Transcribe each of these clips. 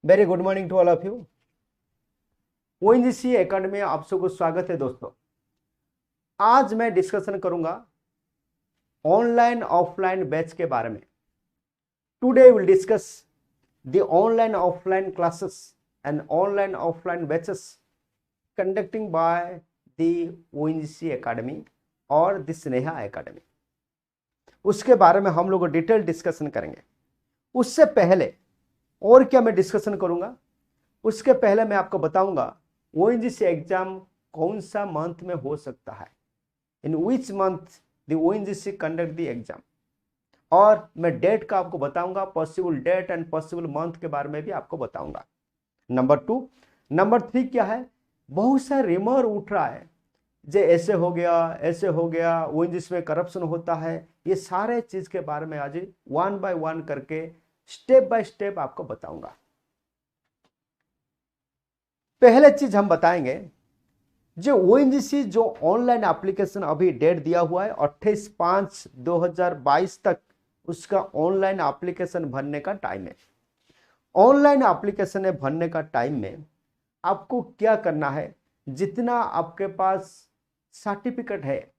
Very good morning to all of you. ONGC academy में आप सबको स्वागत है दोस्तों। आज मैं डिस्कशन करूंगा ऑनलाइन ऑफलाइन बैच के बारे में। Today will discuss the online offline classes and online offline batches conducting by the ONGC academy और द स्नेहा एकेडमी। उसके बारे में हम लोग डिटेल डिस्कशन करेंगे। उससे पहले और क्या मैं डिस्कशन करूंगा, उसके पहले मैं आपको बताऊंगा ओएनजीसी एग्जाम कौन सा मंथ में हो सकता है, in which month the ONGC conduct the exam, और मैं डेट का आपको बताऊंगा, possible date and possible month के बारे में भी आपको बताऊंगा। नंबर 3 क्या है, बहुत सा रिमर उठ रहा है जे ऐसे हो गया ओएनजीसी में करप्शन होता है। ये सारे चीज के बारे में आज 1 बाय 1 करके स्टेप बाय स्टेप आपको बताऊंगा। पहले चीज हम बताएंगे जो ओएनजीसी जो ऑनलाइन एप्लीकेशन अभी डेट दिया हुआ है 28/5/2022 तक, उसका ऑनलाइन एप्लीकेशन भरने का टाइम है। ऑनलाइन एप्लीकेशन भरने का टाइम में आपको क्या करना है, जितना आपके पास सर्टिफिकेट है,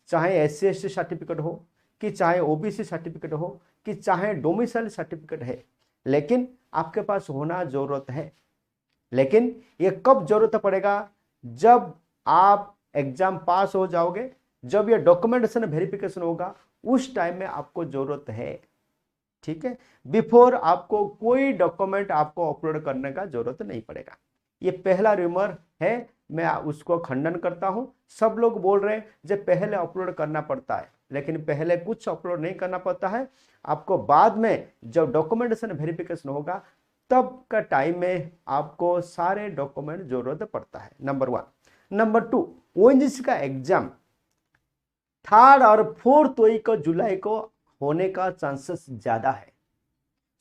चाहे SC/ST सर्टिफिकेट हो कि चाहे OBC सर्टिफिकेट हो कि चाहे डोमिसाइल सर्टिफिकेट है, लेकिन आपके पास होना जरूरत है। लेकिन ये कब जरूरत पड़ेगा, जब आप एग्जाम पास हो जाओगे, जब ये डॉक्यूमेंटेशन वेरिफिकेशन होगा, उस टाइम में आपको जरूरत है। ठीक है, बिफोर आपको कोई डॉक्यूमेंट आपको अपलोड करने का जरूरत नहीं पड़ेगा। ये पहला रूमर है, मैं उसको खंडन करता हूं। सब लोग बोल रहे हैं जब पहले अपलोड करना पड़ता है, लेकिन पहले कुछ अपलोड नहीं करना पड़ता है। आपको बाद में जब डॉक्यूमेंटेशन वेरिफिकेशन होगा तब का टाइम में आपको सारे डॉक्यूमेंट जरूरत पड़ता है। नंबर 1। नंबर 2, ओएनजीसी का एग्जाम 3rd और 4th वीक जुलाई को होने का चांसेस ज्यादा है।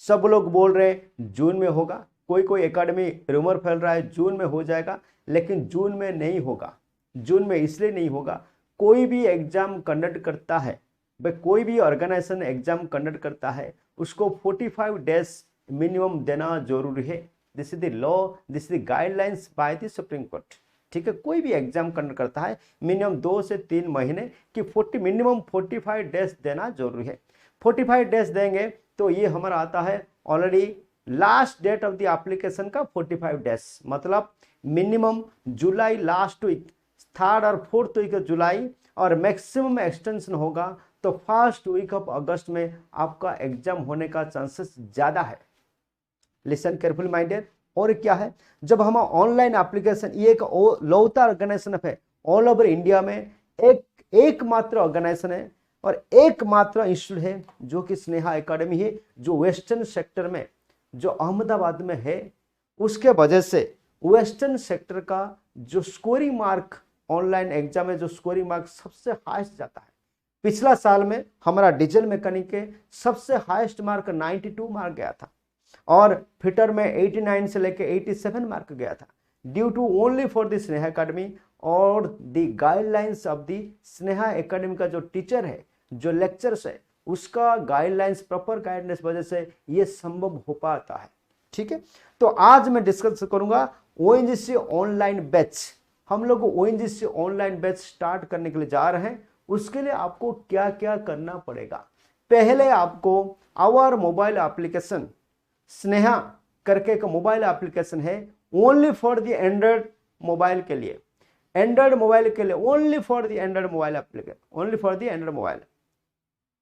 सब लोग बोल रहे हैं जून में होगा, कोई एकेडमी रूमर फैल रहा है जून में हो जाएगा, लेकिन जून में नहीं होगा। जून में इसलिए नहीं होगा, कोई भी एग्जाम कंडक्ट करता है, कोई भी ऑर्गेनाइजेशन एग्जाम कंडक्ट करता है, उसको 45 डेज मिनिमम देना जरूरी है। This is the law, this is the guidelines by the supreme court. ठीक है, कोई भी एग्जाम कंडक्ट करता है मिनिमम 2 से 3 महीने की मिनिमम 45 डेज देना जरूरी है। 45 डेज देंगे तो ये हमारा आता है already last date of the application का 45 डेज, मतलब मिनिमम जुलाई लास्ट वीक, 3rd और 4th वीक जुलाई, और मैक्सिमम एक्सटेंशन होगा तो 1st वीक ऑफ अगस्त में आपका एग्जाम होने का चांसेस ज्यादा है। Listen careful minded. और क्या है, जब हम ऑनलाइन एप्लीकेशन, ये एक लौता ऑर्गेनाइजेशन है ऑल ओवर इंडिया में, एकमात्र ऑर्गेनाइजेशन है और एकमात्र इंस्टीट्यूट है जो कि स्नेहा एकेडमी है, जो वेस्टर्न सेक्टर में, जो अहमदाबाद में है। उसके वजह से वेस्टर्न सेक्टर का जो स्कोरिंग मार्क ऑनलाइन एग्जाम में, जो स्कोरिंग मार्क सबसे हाईएस्ट जाता है। पिछला साल में हमारा डीजल मैकेनिक के सबसे हाईएस्ट मार्क 92 मार्क गया था, और फिटर में 89 से लेकर 87 मार्क गया था, due to only for the Sneha academy और the guidelines of the Sneha academy का जो टीचर है, जो लेक्चर्स है, उसका गाइडलाइंस, प्रॉपर गाइडलाइंस वजह से ये संभव हो पाता है। ठीक है, तो आज मैं डिस्कस करूंगा ओएनजीसी ऑनलाइन बैच। हम लोग ओएनजीसी ऑनलाइन बैच स्टार्ट करने के लिए जा रहे हैं। उसके लिए आपको क्या क्या करना पड़ेगा, पहले आपको आवर मोबाइल एप्लीकेशन स्नेहा करके एक मोबाइल एप्लीकेशन है, only for the Android mobile के लिए, एंड्रॉइड मोबाइल के लिए, only for the Android mobile application, only for the Android mobile.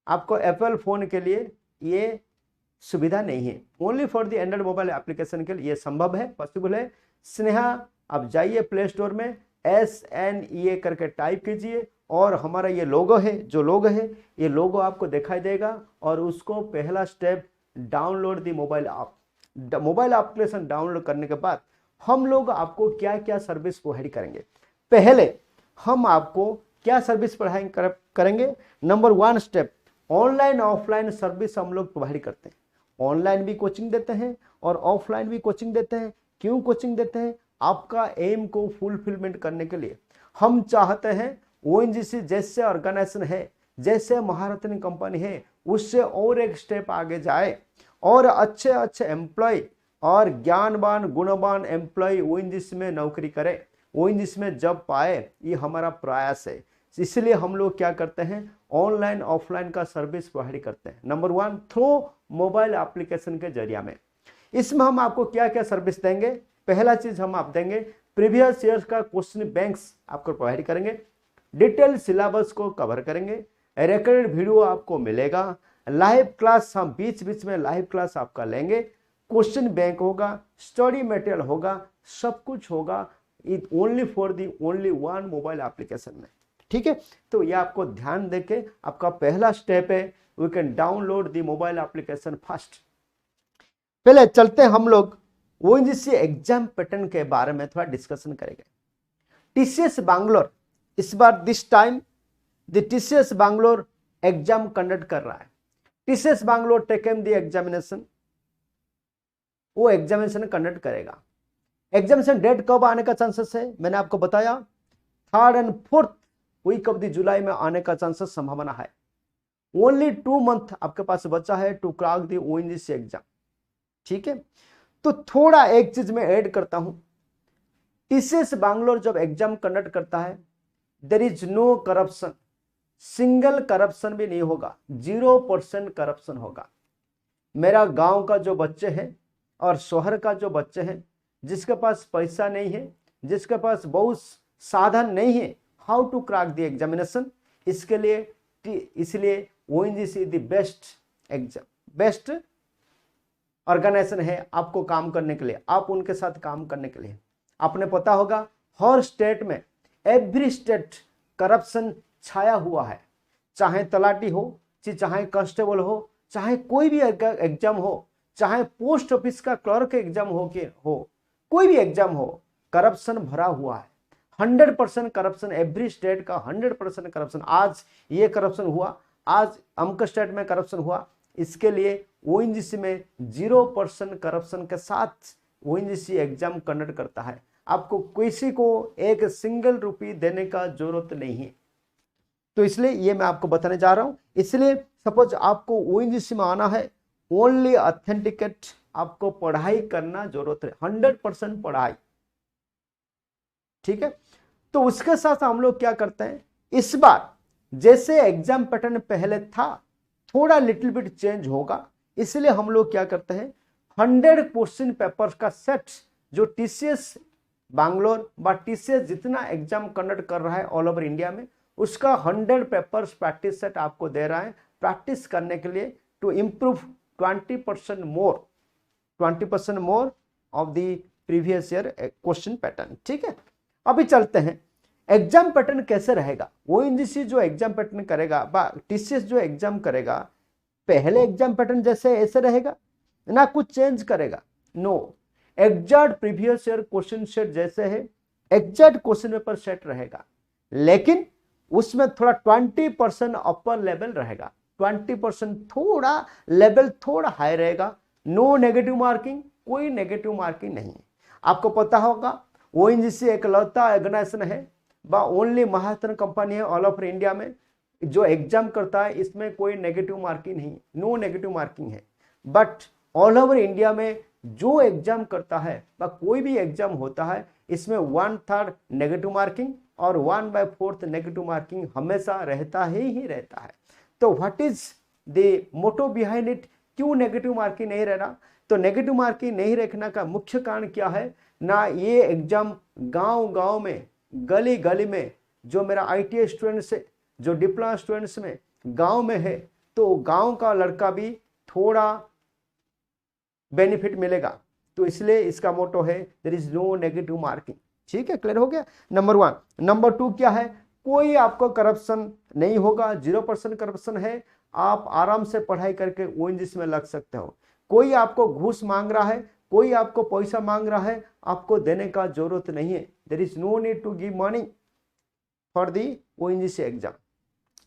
आपको एप्पल फोन के लिए ये सुविधा नहीं है, only for the Android mobile application के लिए ये संभव है, पॉसिबल है। स्नेहा आप जाइए प्ले स्टोर में, SNEA करके टाइप कीजिए, और हमारा ये लोगो है, जो लोगो है, ये लोगो आपको दिखाई देगा, और उसको पहला step download the mobile app. Mobile application download करने के बाद हम लोग आपको क्या क्या सर्विस प्रोवाइड करेंगे। पहले हम आपको क्या सर्विस करेंगे, number 1 step, online offline service हम लोग प्रोवाइड करते हैं। ऑनलाइन भी कोचिंग देते हैं और ऑफलाइन भी कोचिंग देते हैं। क्यों कोचिंग देते हैं, आपका एम को फुलफिलमेंट करने के लिए। हम चाहते हैं ओएनजीसी जैसे ऑर्गेनाइजेशन है, जैसे महारत्न कंपनी है, उससे और एक स्टेप आगे जाए और अच्छे अच्छे एम्प्लॉय और ज्ञानवान गुणवान एम्प्लॉय ओएनजीसी में नौकरी करे, ओएनजीसी में जॉब पाए, ये हमारा प्रयास है। इसलिए हम लोग क्या करते हैं, ऑनलाइन ऑफलाइन का सर्विस प्रोवाइड करते हैं। नंबर 1 थ्रू मोबाइल एप्लीकेशन के जरिया में। इसमें हम आपको क्या क्या सर्विस देंगे, पहला चीज हम आप देंगे प्रीवियस ईयर्स का क्वेश्चन बैंक्स आपको प्रोवाइड करेंगे, डिटेल सिलेबस को कवर करेंगे, रिकॉर्डेड वीडियो आपको मिलेगा, लाइव क्लास हम बीच बीच में लाइव क्लास आपका लेंगे, क्वेश्चन बैंक होगा, स्टडी मटेरियल होगा, सब कुछ होगा it only for the only one mobile application में। ठीक है, तो ये आपको ध्यान देके आपका पहला स्टेप है, we can download the mobile application first. पहले चलते हैं हम लोग ओएनजीसी एग्जाम पैटर्न के बारे में थोड़ा डिस्कशन करेंगे। टीसीएस बैंगलोर इस बार this time the TCS Bangalore exam conduct कर रहा है। TCS Bangalore taken the examination, वो एग्जामिनेशन कंडक्ट करेगा। एग्जामिनेशन डेट कब आने का चांसेस है, मैंने आपको बताया 3rd and 4th week of the July में आने का चांसेस संभावना है। ओनली 2 मंथ आपके पास बचा है to crack the ONGC exam. ठीक है, तो थोड़ा एक चीज मैं ऐड करता हूं, टीसीएस बैंगलोर जब एग्जाम कंडक्ट करता है there is no corruption, single corruption भी नहीं होगा, 0% करप्शन होगा। मेरा गांव का जो बच्चे हैं और शहर का जो बच्चे हैं, जिसके पास पैसा नहीं है, जिसके पास बहुत साधन नहीं है how to crack the examination, इसके लिए इसलिए ONGC the best exam, best organisation है आपको काम करने के लिए, आप उनके साथ काम करने के लिए। आपने पता होगा हर स्टेट में, एवरी स्टेट करप्शन छाया हुआ है, चाहे तलाटी हो, चाहे कांस्टेबल हो, चाहे कोई भी एग्जाम हो, चाहे पोस्ट ऑफिस का क्लर्क एग्जाम हो, कोई भी एग्जाम हो, करप्शन भरा हुआ है। 100% करप्शन, एवरी स्टेट का 100% करप्शन। आज ये करप्शन हुआ, आज अमुक स्टेट में करप्शन हुआ, इसके लिए ओएनजीसी में 0% करप्शन के साथ ओएनजीसी एग्जाम कंडक्ट करता है। आपको किसी को एक सिंगल रुपये देने का जरूरत नहीं है। तो इसलिए ये मैं आपको बताने जा रहा हूं। इसलिए सपोज आपको ओएनजीसी में आना है, ओनली ऑथेंटिकेट आपको पढ़ाई करना जरूरत है, 100% पढ़ाई। ठीक है, तो उसके साथ हम लोग क्या करते हैं, इस बार जैसे एग्जाम पैटर्न पहले था थोड़ा लिटिल बिट चेंज होगा, इसलिए हम लोग क्या करते हैं 100 क्वेश्चन पेपर्स का सेट जो टीसीएस बैंगलोर व टीसीएस जितना एग्जाम कंडक्ट कर रहा है ऑल ओवर इंडिया में, उसका 100 पेपर्स प्रैक्टिस सेट आपको दे रहा है प्रैक्टिस करने के लिए, to improve 20% more of the previous year question pattern. ठीक है, अभी चलते हैं एग्जाम पैटर्न कैसे रहेगा। ओएनजीसी जो एग्जाम पैटर्न करेगा, टीसीएस जो एग्जाम करेगा, पहले एग्जाम पैटर्न जैसे ऐसे रहेगा ना, कुछ चेंज करेगा, no, exact previous year question set जैसे है, एग्जैक्ट क्वेश्चन पेपर सेट रहेगा, लेकिन उसमें थोड़ा 20% अपर लेवल रहेगा, 20% थोड़ा लेवल थोड़ा हाई रहेगा। नो नेगेटिव मार्किंग, कोई नेगेटिव मार्किंग नहीं है। आपको पता होगा ओएनजीसी एक लौता ऑर्गेनाइजेशन है, ओनली महारत्न कंपनी है ऑल ओवर इंडिया में जो एग्जाम करता है, इसमें कोई नेगेटिव मार्किंग नहीं, नो नेगेटिव मार्किंग है। बट ऑल ओवर इंडिया में जो एग्जाम करता है व कोई भी एग्जाम होता है, इसमें 1/3 नेगेटिव मार्किंग और 1/4 नेगेटिव मार्किंग हमेशा रहता ही रहता है। तो what is the motto behind it, क्यों नेगेटिव मार्किंग नहीं रहना? तो नेगेटिव मार्किंग नहीं रखने का मुख्य कारण क्या है ना, ये एग्जाम गांव में, गली गली में, जो मेरा आईटीआई स्टूडेंट्स है, जो डिप्लोमा स्टूडेंट्स में गांव में है, तो गांव का लड़का भी थोड़ा बेनिफिट मिलेगा। तो इसलिए इसका मोटो है there is no negative marking. ठीक है, क्लियर हो गया नंबर 1। नंबर 2 क्या है, कोई आपको करप्शन नहीं होगा, 0% करप्शन है, आप आराम से पढ़ाई करके ओएनजीसी में लग सकते हो। कोई आपको घूस मांग रहा है, कोई आपको पैसा मांग रहा है, आपको देने का जरूरत नहीं है, there is no need to give money for the ONGC exam.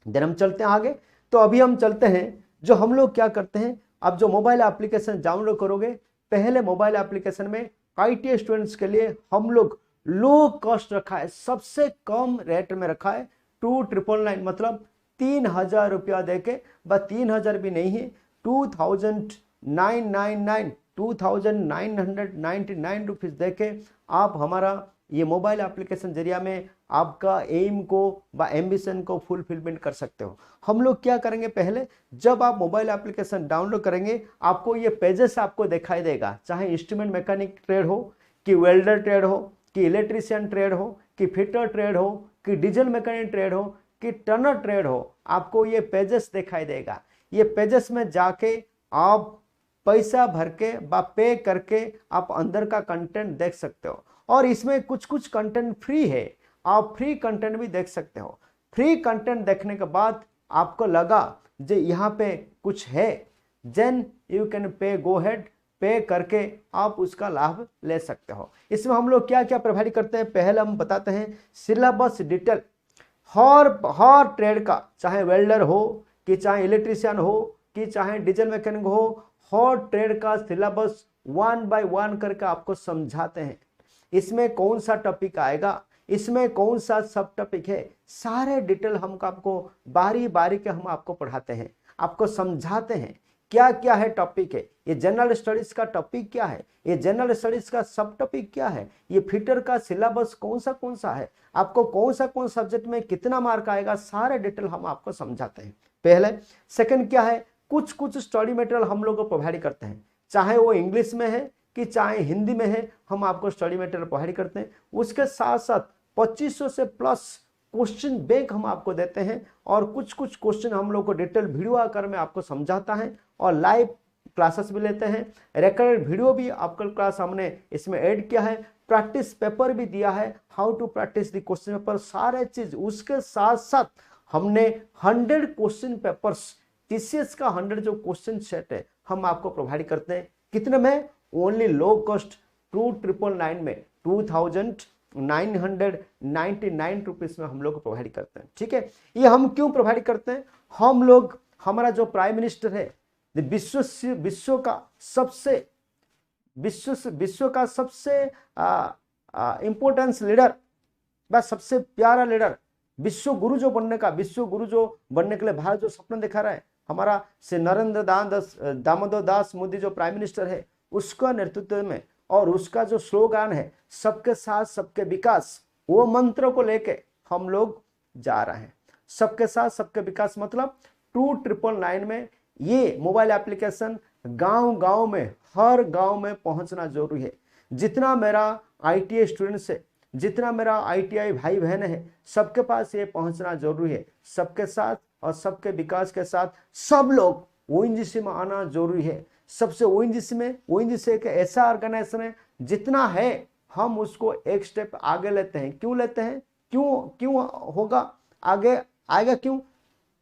Then हम चलते हैं आगे। तो अभी हम चलते हैं, जो हम लोग क्या करते हैं, अब जो मोबाइल एप्लीकेशन डाउनलोड करोगे, पहले मोबाइल एप्लीकेशन में आईटीआई स्टूडेंट्स के लिए हम लोग लो कॉस्ट रखा है, सबसे कम रेट में रखा है 2999, मतलब 3000 रुपया देके, बस 3000 भी नहीं है, 2999 2999 रुपीज़ देके आप हमारा ये मोबाइल एप्लीकेशन जरिया में आपका एम को व एम्बिशन को फुलफिलमेंट कर सकते हो। हम लोग क्या करेंगे, पहले जब आप मोबाइल एप्लीकेशन डाउनलोड करेंगे आपको ये पेजेस आपको दिखाई देगा, चाहे इंस्ट्रूमेंट मैकेनिक ट्रेड हो कि वेल्डर ट्रेड हो कि इलेक्ट्रीशियन ट्रेड हो कि फिटर ट्रेड हो कि डीजल मैकेनिक ट्रेड हो कि टर्नर ट्रेड हो, आपको ये पेजेस दिखाई देगा। ये पेजेस में जाके आप पैसा भर के व पे करके आप अंदर का कंटेंट देख सकते हो। और इसमें कुछ कुछ कंटेंट फ्री है, आप फ्री कंटेंट भी देख सकते हो। फ्री कंटेंट देखने के बाद आपको लगा जो यहाँ पे कुछ है, then you can pay, go head, पे करके आप उसका लाभ ले सकते हो। इसमें हम लोग क्या क्या प्रोवाइड करते हैं, पहले हम बताते हैं सिलेबस डिटेल हर ट्रेड का, चाहे वेल्डर हो कि चाहे इलेक्ट्रीशियन हो कि चाहे डीजल मैकेनिक हो, हर ट्रेड का सिलेबस 1 बाय 1 करके आपको समझाते हैं। इसमें कौन सा टॉपिक आएगा, इसमें कौन सा सब टॉपिक है, सारे डिटेल हम आपको बारी बारी के हम आपको पढ़ाते हैं, आपको समझाते हैं क्या क्या है टॉपिक है, ये जनरल स्टडीज का टॉपिक क्या है, ये जनरल स्टडीज का सब टॉपिक क्या है, ये फिटर का सिलेबस कौन सा है, आपको कौन सब्जेक्ट में कितना मार्क आएगा, सारे डिटेल हम आपको समझाते हैं पहले। सेकंड क्या है, कुछ कुछ स्टडी मटेरियल हम लोग को प्रोवाइड करते हैं, चाहे वो इंग्लिश में है कि चाहे हिंदी में है, हम आपको स्टडी मटेरियल प्रोवाइड करते हैं। उसके साथ साथ 2500 से प्लस क्वेश्चन बैंक हम आपको देते हैं और कुछ कुछ क्वेश्चन हम लोग को डिटेल वीडियो आकर में आपको समझाता है और लाइव क्लासेस भी लेते हैं। रिकॉर्डेड वीडियो भी आपका क्लास हमने इसमें ऐड किया है, प्रैक्टिस पेपर भी दिया है, how to practice the question paper, सारे चीज। उसके साथ साथ हमने 100 क्वेश्चन पेपर्स, टीसीएस का 100 जो क्वेश्चन सेट है हम आपको प्रोवाइड करते हैं। कितने में, ओनली लो कॉस्ट 2999 में 2999 रुपीज में हम लोग प्रोवाइड करते हैं। ठीक है, ये हम क्यों प्रोवाइड करते हैं, हम लोग, हमारा जो प्राइम मिनिस्टर है, विश्व का सबसे इंपोर्टेंस लीडर, बस सबसे प्यारा लीडर, विश्व गुरु जो बनने के लिए भारत जो सपना दिखा रहा है, हमारा श्री नरेंद्र दामोदर दास मोदी जो प्राइम मिनिस्टर है, उसका नेतृत्व में और उसका जो स्लोगन है सबके साथ सबके विकास, वो मंत्र को लेके हम लोग जा रहे हैं। सबके साथ सबके विकास मतलब 2999 में ये मोबाइल एप्लीकेशन गांव में, हर गांव में पहुंचना जरूरी है। जितना मेरा आईटीआई स्टूडेंट्स है, जितना मेरा आईटीआई भाई बहन है, सबके पास ये पहुंचना जरूरी है। सबके साथ और सबके विकास के साथ सब लोग ओएनजीसी में आना जरूरी है। सबसे ओएनजीसी एक ऐसा ऑर्गेनाइजेशन है, जितना है हम उसको एक स्टेप आगे लेते हैं। क्यों लेते हैं, क्यों होगा आगे आएगा, क्यों,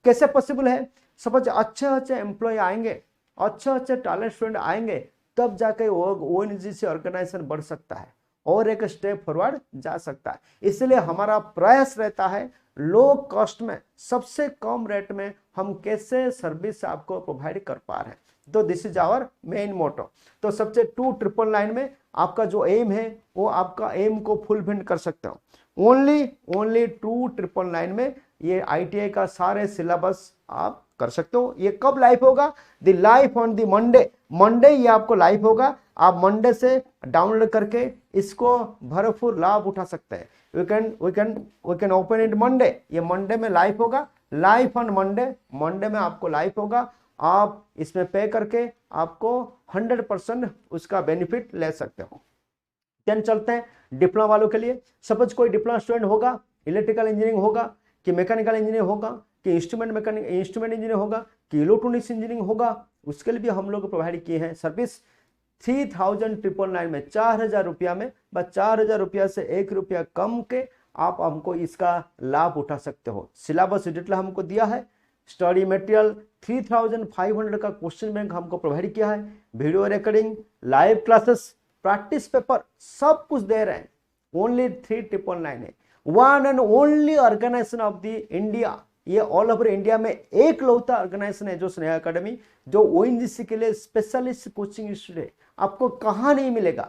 कैसे पॉसिबल है, सपोज अच्छे एम्प्लॉय आएंगे, अच्छे टैलेंट स्टूडेंट आएंगे, तब जाके ओएनजीसी ऑर्गेनाइजेशन बढ़ सकता है और एक स्टेप फॉरवर्ड जा सकता है। इसलिए हमारा प्रयास रहता है लो कॉस्ट में, सबसे कम रेट में हम कैसे सर्विस आपको प्रोवाइड कर पा रहे हैं। तो this is our main motto. तो सबसे 2999 में आपका जो एम है वो आपका एम को फुलफिल कर सकते हो। ओनली 2999 में ये आईटीआई का सारे सिलेबस आप कर सकते हो। ये कब लाइव होगा, the live on the Monday ये आपको लाइव होगा। आप मंडे से डाउनलोड करके इसको भरपूर लाभ उठा सकते हैं। We can open it Monday, ये मंडे में लाइव होगा, लाइव ऑन मंडे में आपको लाइव होगा। आप इसमें पे करके आपको 100% उसका बेनिफिट ले सकते हो। देन चलते हैं डिप्लोमा वालों के लिए। सपोज कोई डिप्लोमा स्टूडेंट होगा, इलेक्ट्रिकल इंजीनियरिंग होगा कि मैकेनिकल इंजीनियरिंग होगा कि इंस्ट्रूमेंट इंजीनियर होगा कि इलेक्ट्रॉनिक्स इंजीनियरिंग होगा, उसके लिए भी हम लोग प्रोवाइड किए हैं सर्विस। 3999 में 4000 रुपया में, बस 4000 रुपया से 1 रुपया कम के आप हमको इसका लाभ उठा सकते हो। सिलेबस डिटेल हमको दिया है, स्टडी मटेरियल 3500 का क्वेश्चन बैंक हमको प्रोवाइड किया है, video recording, live classes, practice paper, सब कुछ दे रहे हैं। ओनली 3999 है। One and only organisation of the India, ये ऑल ओवर इंडिया में एक लौता ऑर्गेनाइजेशन है जो स्नेहा एकेडमी, जो ओएनजीसी के लिए स्पेशलिस्ट कोचिंग इंस्टीट्यूट है। आपको कहाँ नहीं मिलेगा,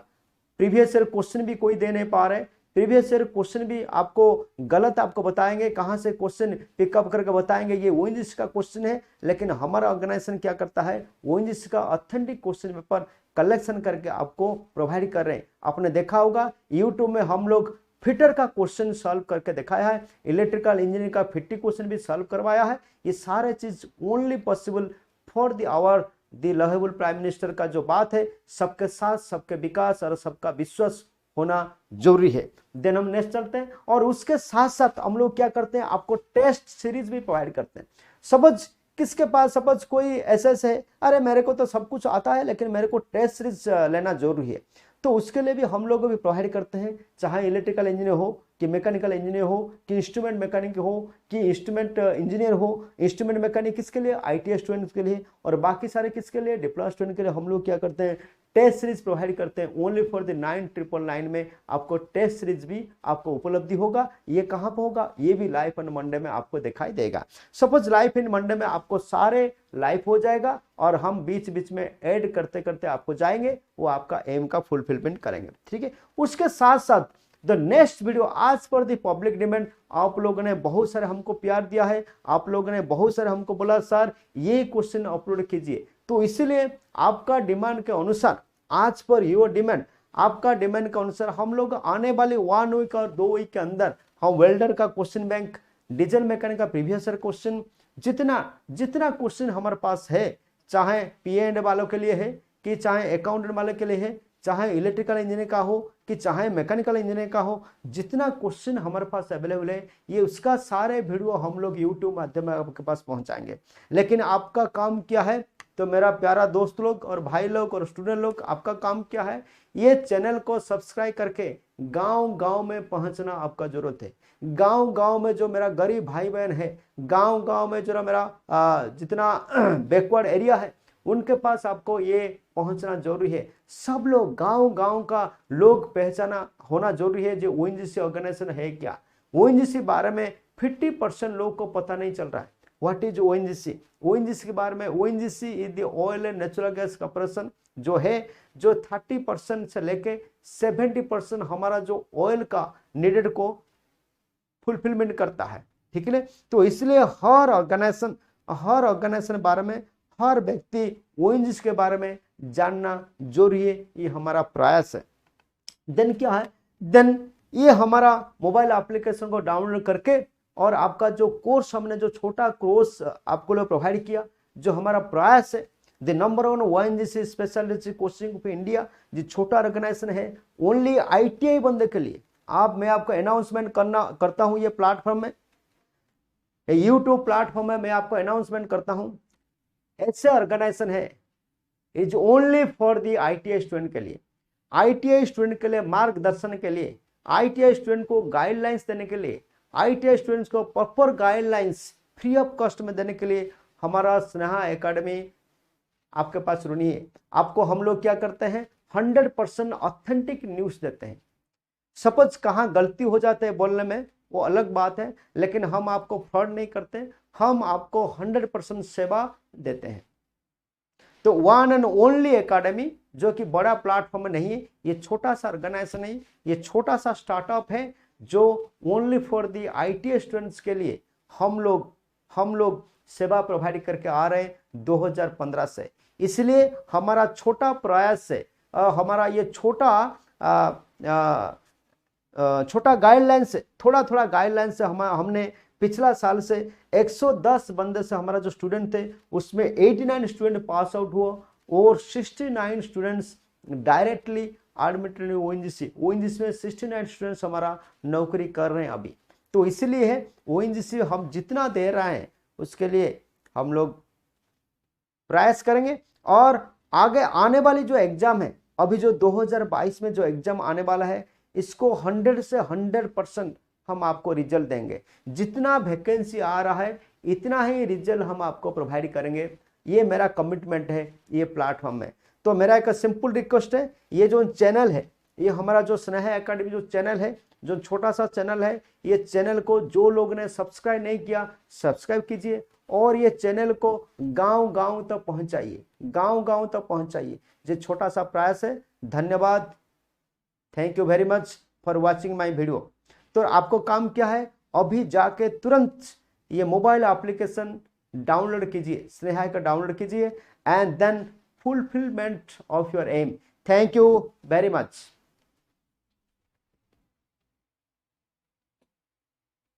प्रीवियस ईयर क्वेश्चन भी कोई दे नहीं पा रहे, प्रीवियस ईयर क्वेश्चन भी आपको गलत आपको बताएंगे, कहां से क्वेश्चन पिकअप करके बताएंगे ये ओएनजीसी का क्वेश्चन है, लेकिन हमारा ऑर्गेनाइजेशन क्या करता है, ओएनजीसी का ऑथेंटिक क्वेश्चन पेपर कलेक्शन करके आपको प्रोवाइड कर रहे हैं। आपने देखा होगा यूट्यूब में हम लोग फिटर का क्वेश्चन सॉल्व करके दिखाया है, इलेक्ट्रिकल इंजीनियरिंग का 50 क्वेश्चन भी सॉल्व करवाया है। ये सारे चीज only possible for the our the lovable prime minister का जो बात है, सबके साथ सबके विकास और सबका विश्वास होना जरूरी है। देन हम नेक्स्ट चलते हैं, और उसके साथ साथ हम लोग क्या करते हैं, आपको टेस्ट सीरीज भी प्रोवाइड करते हैं। सपोज किसके पास, सपोज कोई ऐसे है, अरे मेरे को तो सब कुछ आता है लेकिन मेरे को टेस्ट सीरीज लेना जरूरी है, तो उसके लिए भी हम लोग भी प्रोवाइड करते हैं। चाहे इलेक्ट्रिकल इंजीनियर हो कि मैकेनिकल इंजीनियर हो कि इंस्ट्रूमेंट मैकेनिक हो कि इंस्ट्रूमेंट इंजीनियर हो, इंस्ट्रूमेंट मैकेनिक किसके लिए, आईटीआई स्टूडेंट्स के लिए, और बाकी सारे किसके लिए, डिप्लोमा स्टूडेंट के लिए हम लोग क्या करते हैं, टेस्ट सीरीज प्रोवाइड करते हैं। ओनली फॉर द 9999 में आपको टेस्ट सीरीज भी आपको उपलब्धि होगा। ये कहाँ पर होगा, ये भी लाइफ एंड मंडे में आपको दिखाई देगा। सपोज लाइफ एंड मंडे में आपको सारे लाइफ हो जाएगा, और हम बीच बीच में ऐड करते करते आपको जाएंगे, वो आपका एम का फुलफिलमेंट करेंगे। ठीक है, उसके साथ साथ द नेक्स्ट वीडियो आज पर द पब्लिक डिमांड, आप लोगों ने बहुत सारे हमको प्यार दिया है, आप लोगों ने बहुत सारे हमको बोला सर ये क्वेश्चन अपलोड कीजिए, तो इसलिए आपका डिमांड के अनुसार, आज पर योर डिमांड, आपका डिमांड के अनुसार हम लोग आने वाले 1 वीक और 2 वीक के अंदर हम वेल्डर का क्वेश्चन बैंक, डीजल मैकेनिक का प्रीवियस ईयर क्वेश्चन, जितना क्वेश्चन हमारे पास है, चाहे पीएंड वालों के लिए है कि चाहे अकाउंटेंट वाले के लिए है, चाहे इलेक्ट्रिकल इंजीनियर का हो कि चाहे मैकेनिकल इंजीनियर का हो, जितना क्वेश्चन हमारे पास अवेलेबल है, ये उसका सारे वीडियो हम लोग यूट्यूब माध्यम में आपके पास पहुंचाएंगे। लेकिन आपका काम क्या है, तो मेरा प्यारा दोस्त लोग और भाई लोग और स्टूडेंट लोग, आपका काम क्या है, ये चैनल को सब्सक्राइब करके गांव गांव में पहुंचना आपका जरूरत है। गांव गांव में जो मेरा गरीब भाई बहन है, गांव गांव में जो मेरा जितना बैकवर्ड एरिया है, उनके पास आपको ये पहुंचना जरूरी है। सब लोग गांव गांव का लोग पहचाना होना जरूरी है जो ओएनजीसी ऑर्गेनाइजेशन है क्या। ओएनजीसी बारे में 50% लोग को पता नहीं चल रहा है। व्हाट इज ओएनजीसी, ओएनजीसी के बारे में, ONGC is the oil and natural gas corporation जो है, जो 30% से लेके 70% हमारा जो ऑयल का नीडेड को फुलफिलमेंट करता है। ठीक है, तो इसलिए हर ऑर्गेनाइजेशन बारे में, हर व्यक्ति ओएनजीसी के बारे में जानना जरूरी है, ये हमारा प्रयास है। देन क्या है, देन ये हमारा मोबाइल एप्लीकेशन को डाउनलोड करके, और आपका जो कोर्स हमने जो छोटा कोर्स आपको लोग प्रोवाइड किया, जो हमारा प्रयास है, the number 1 ONGC specialist coaching of India, जो छोटा ऑर्गेनाइजेशन है ओनली आईटीआई बंदे के लिए। मैं आपको अनाउंसमेंट करता हूं, ये प्लेटफॉर्म में, यूट्यूब प्लेटफॉर्म में मैं आपको अनाउंसमेंट करता हूं, ऐसे ऑर्गेनाइजेशन है is only for the ITI student के लिए, आईटीआई स्टूडेंट के लिए मार्गदर्शन के लिए, आईटीआई स्टूडेंट को गाइडलाइंस देने के लिए, आईटीआई स्टूडेंट्स को proper guidelines free of cost में देने के लिए हमारा स्नेहा एकेडमी आपके पास ऋणी है। आपको हम लोग क्या करते हैं, 100% ऑथेंटिक न्यूज देते हैं। सपोज कहाँ गलती हो जाते हैं बोलने में, वो अलग बात है, लेकिन हम आपको फ्रॉड नहीं करते, हम आपको 100% सेवा देते हैं। तो वन एंड ओनली एकेडमी, जो कि बड़ा प्लेटफॉर्म नहीं है, ये छोटा सा ऑर्गेनाइजेशन है, ये छोटा सा स्टार्टअप है, जो only for the ITI students के लिए हम लोग सेवा प्रोवाइड करके आ रहे हैं 2015 से। इसलिए हमारा छोटा प्रयास है, हमारा ये छोटा गाइडलाइन से, थोड़ा गाइडलाइन से हमने पिछला साल से 110 बंदे से हमारा जो स्टूडेंट थे, उसमें 89 स्टूडेंट पास आउट हुआ, और 69 स्टूडेंट्स डायरेक्टली एडमिटेड ओएनजीसी में 69 स्टूडेंट्स हमारा नौकरी कर रहे हैं अभी। तो इसलिए है ओएनजीसी हम जितना दे रहे हैं उसके लिए हम लोग प्रयास करेंगे। और आगे आने वाली जो एग्जाम है, अभी जो 2022 में जो एग्जाम आने वाला है, इसको 100 से 100% हम आपको रिजल्ट देंगे। जितना वैकेंसी आ रहा है इतना ही रिजल्ट हम आपको प्रोवाइड करेंगे, ये मेरा कमिटमेंट है ये प्लेटफॉर्म में। तो मेरा एक सिंपल रिक्वेस्ट है, ये जो चैनल है, ये हमारा जो स्नेहा एकेडमी जो चैनल है, जो छोटा सा चैनल है, ये चैनल को जो लोग ने सब्सक्राइब नहीं किया सब्सक्राइब कीजिए, और ये चैनल को गांव गांव तक पहुंचाइए, गांव गांव तक पहुंचाइए। ये छोटा सा प्रयास है। धन्यवाद, thank you very much for watching my video. तो आपको काम क्या है, अभी जाके तुरंत ये मोबाइल एप्लीकेशन डाउनलोड कीजिए, स्नेहा का डाउनलोड कीजिए and then fulfilment of your aim. Thank you very much.